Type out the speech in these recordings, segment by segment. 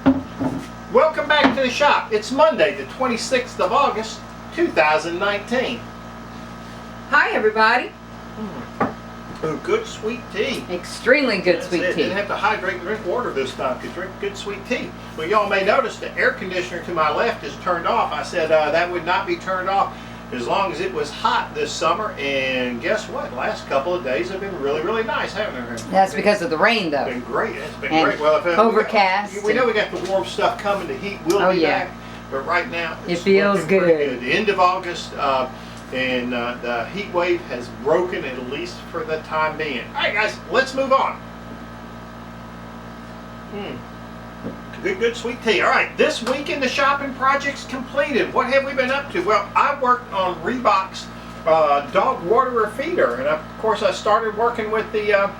Welcome back to the shop. It's Monday, the 26th of August, 2019. Hi, everybody. Ooh, good sweet tea. Extremely good sweet tea. Didn't have to hydrate and drink water this time. Could drink good sweet tea. Well, y'all may notice the air conditioner to my left is turned off. I said that would not be turned off as long as it was hot this summer. And guess what? The last couple of days have been really, really nice, haven't they? That's because of the rain, though. It's been great. It's been and great. Well, if overcast. We know we got the warm stuff coming. The heat will be back. But right now, it feels good. The end of August. And the heat wave has broken, at least for the time being. All right, guys, let's move on. Good sweet tea. All right, this week in the shopping projects completed. What have we been up to? Well, I worked on Reebok's dog waterer feeder, and of course I started working with the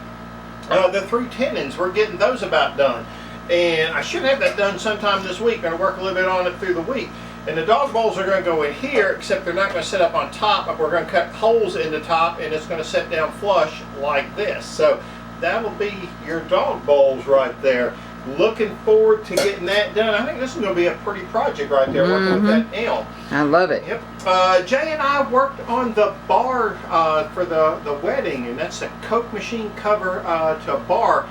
through tendons. We're getting those about done, and I should have that done sometime this week. I'm going to work a little bit on it through the week. And the dog bowls are going to go in here, except they're not going to sit up on top, but we're going to cut holes in the top, and it's going to sit down flush like this. So that'll be your dog bowls right there. Looking forward to getting that done. I think this is going to be a pretty project right there, working with that nail. I love it. Yep. Jay and I worked on the bar for the wedding, and that's a Coke machine cover to a bar.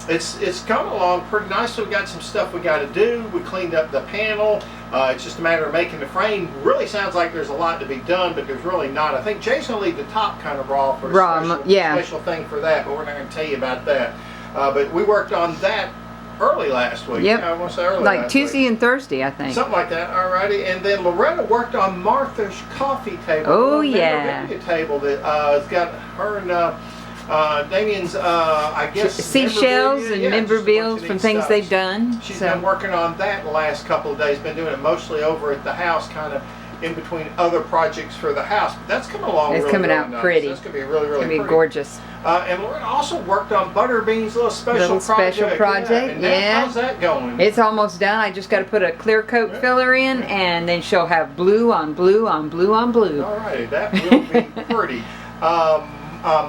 It's coming along pretty nicely. We got some stuff we got to do. We cleaned up the panel. It's just a matter of making the frame. Really sounds like there's a lot to be done, but there's really not. I think Jay's going to leave the top kind of raw for a special thing for that, but we're not going to tell you about that. But we worked on that early last week. Yep. I want to say early like last Tuesday week. and Thursday, I think. Something like that. Alrighty. And then Loretta worked on Martha's coffee table. Oh, yeah. Table that has got her and Damien's, I guess, seashells and memorabilia from things they've done. She's been working on that the last couple of days. Been doing it mostly over at the house, kind of in between other projects for the house. But that's coming along. It's coming out nice. pretty. That's going to be really, really pretty. It's Gorgeous. And Loretta also worked on Butterbean's little special project. Yeah. How's that going? It's almost done. I just got to put a clear coat filler in, and then she'll have blue on blue on blue on blue. Alrighty, that will be pretty.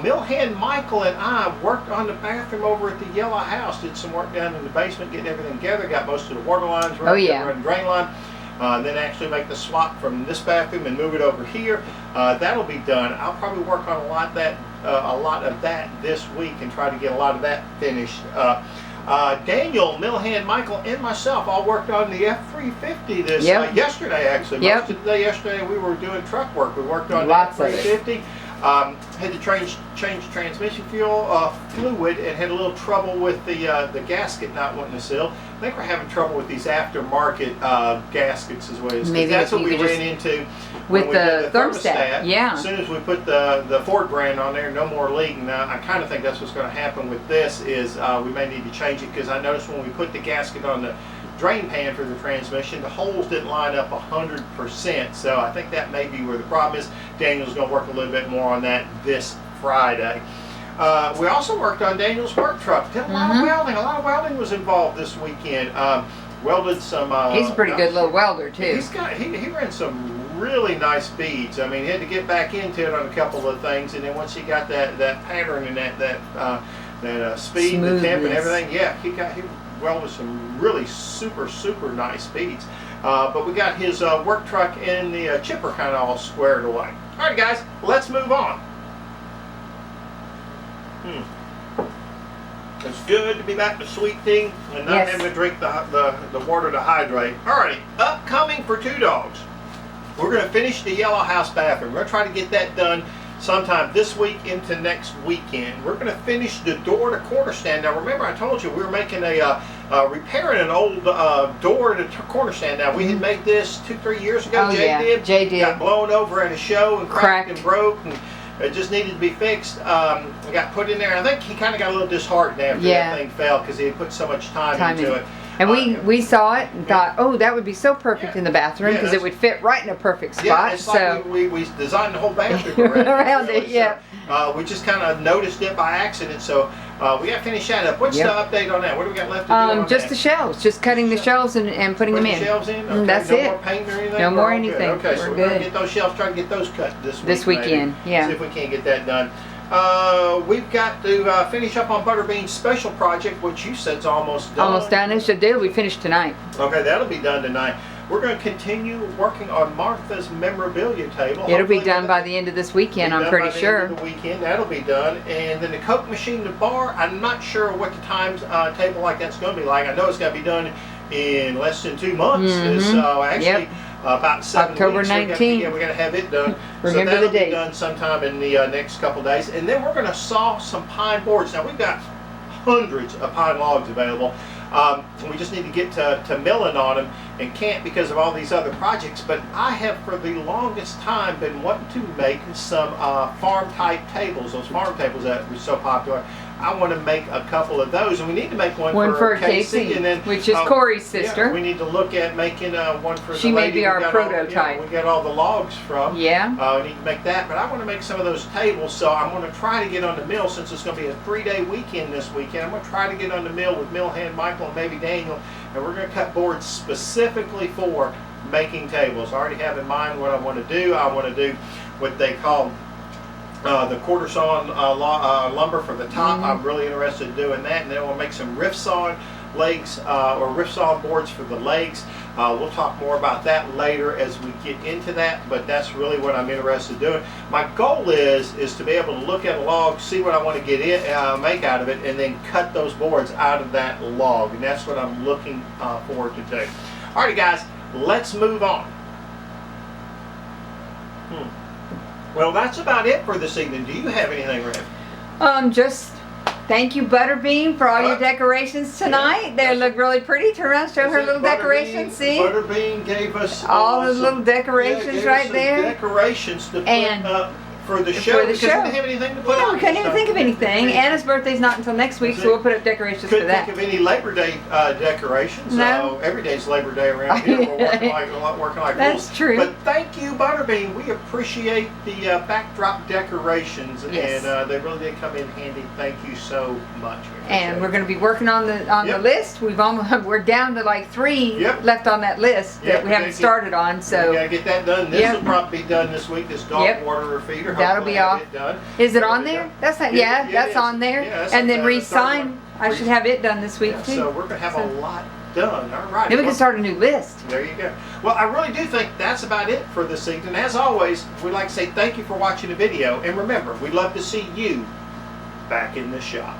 Millhand Michael and I worked on the bathroom over at the Yellow House. Did some work down in the basement, getting everything together. Got most of the water lines running, running drain line. Then actually make the swap from this bathroom and move it over here. That'll be done. I'll probably work on a lot of that this week and try to get a lot of that finished. Daniel, Millhand, Michael, and myself all worked on the F350 yesterday. Actually, most of the day yesterday we were doing truck work. We worked on the F350. Had to change transmission fluid, and had a little trouble with the gasket not wanting to seal. I think we're having trouble with these aftermarket gaskets as well. Maybe that's what we ran into with the thermostat. Yeah. As soon as we put the Ford brand on there, no more leak. Now I kind of think that's what's going to happen with this. Is we may need to change it, because I noticed when we put the gasket on the drain pan for the transmission, the holes didn't line up 100%, so I think that may be where the problem is. Daniel's going to work a little bit more on that this Friday. We also worked on Daniel's work truck. Did a lot of welding. A lot of welding was involved this weekend. Welded some. He's a pretty good little welder too. He ran some really nice beads. I mean, he had to get back into it on a couple of things, and then once he got that pattern and that speed and the temp and everything, he welded some really super nice beads. But we got his work truck and the chipper kind of all squared away. All right, guys, let's move on. It's good to be back to sweet tea and not having to drink the water to hydrate. All right, upcoming for Two Dogs. We're going to finish the Yellow House bathroom. We're going to try to get that done sometime this week into next weekend. We're going to finish the door to corner stand. Now remember, I told you we were making repairing an old door to corner stand. Now we had made this 2-3 years ago. Jay did. Got blown over at a show and cracked and broke, and it just needed to be fixed. It got put in there. I think he kind of got a little disheartened after that thing fell, because he had put so much time into it. And we saw it and thought, oh, that would be so perfect in the bathroom, because it would fit right in a perfect spot. Yeah, it's like we designed the whole bathroom around it. Yeah. So, we just kind of noticed it by accident, so we got to finish that up. What's the update on that? What do we got left to do on just that? the shelves, just cutting the shelves and putting them in. The shelves in? Okay. That's no it. No more paint or anything? No more anything. Okay, so we're going to get those shelves, try to get those cut this weekend. Yeah. See if we can't get that done. We've got to finish up on Butterbean's special project, which you said's almost done. Almost done. It should do. We finished tonight. Okay, that'll be done tonight. We're going to continue working on Martha's memorabilia table. It'll be done by the end of this weekend, I'm pretty sure. By the end of the weekend, that'll be done. And then the Coke machine, the bar, I'm not sure what the table like that's going to be like. I know it's got to be done in less than 2 months. So actually, about 7 October weeks. 19th. We're going to have it done. Remember so that'll the date. be done sometime in the next couple days. And then we're going to saw some pine boards. Now, we've got hundreds of pine logs available. We just need to get to milling on them and can't because of all these other projects. But I have for the longest time been wanting to make some farm type tables, those farm tables that were so popular. I want to make a couple of those, and we need to make one for Casey, and then which is Corey's sister. Yeah, we need to look at making one for she the lady. She may be our prototype. We got all the logs from. Yeah. We need to make that, but I want to make some of those tables, so I'm going to try to get on the mill since it's going to be a 3-day weekend this weekend. I'm going to try to get on the mill with mill hand Michael and maybe Daniel, and we're going to cut boards specifically for making tables. I already have in mind what I want to do. I want to do what they call the quarter sawn lumber for the top. I'm really interested in doing that, and then we'll make some rift sawn legs or rift sawn boards for the legs. We'll talk more about that later as we get into that, but that's really what I'm interested in doing. My goal is to be able to look at a log, see what I want to get in, make out of it, and then cut those boards out of that log, and that's what I'm looking forward to do. Alrighty guys, let's move on. Well, that's about it for this evening. Do you have anything, Rev? Just thank you, Butterbean, for all your decorations tonight. They look really pretty. Turn around, show her little decorations. See? Butterbean gave us all the little decorations right there. Decorations to put up for the show. For the because show. we didn't have anything to put Yeah, on. we couldn't even think of anything. Anna's birthday's not until next week, so we'll put up decorations for that. Couldn't think of any Labor Day decorations. No. Every day's Labor Day around here. We're working like That's fools. true. But thank you, Butterbean. We appreciate the backdrop decorations, Yes. and they really did come in handy. Thank you so much. And we're going to be working on the list. We're down to like 3 left on that list that we haven't started on. So we gotta get that done. This will probably be done this week. This dog water feeder. That'll be off. Done. Is it on there? That's not, that's on there. Yeah, that's and then on re-sign. I should have it done this week too. So we're gonna have a lot done. All right. Then we can start a new list. There you go. Well, I really do think that's about it for this evening. As always, we'd like to say thank you for watching the video, and remember, we'd love to see you back in the shop.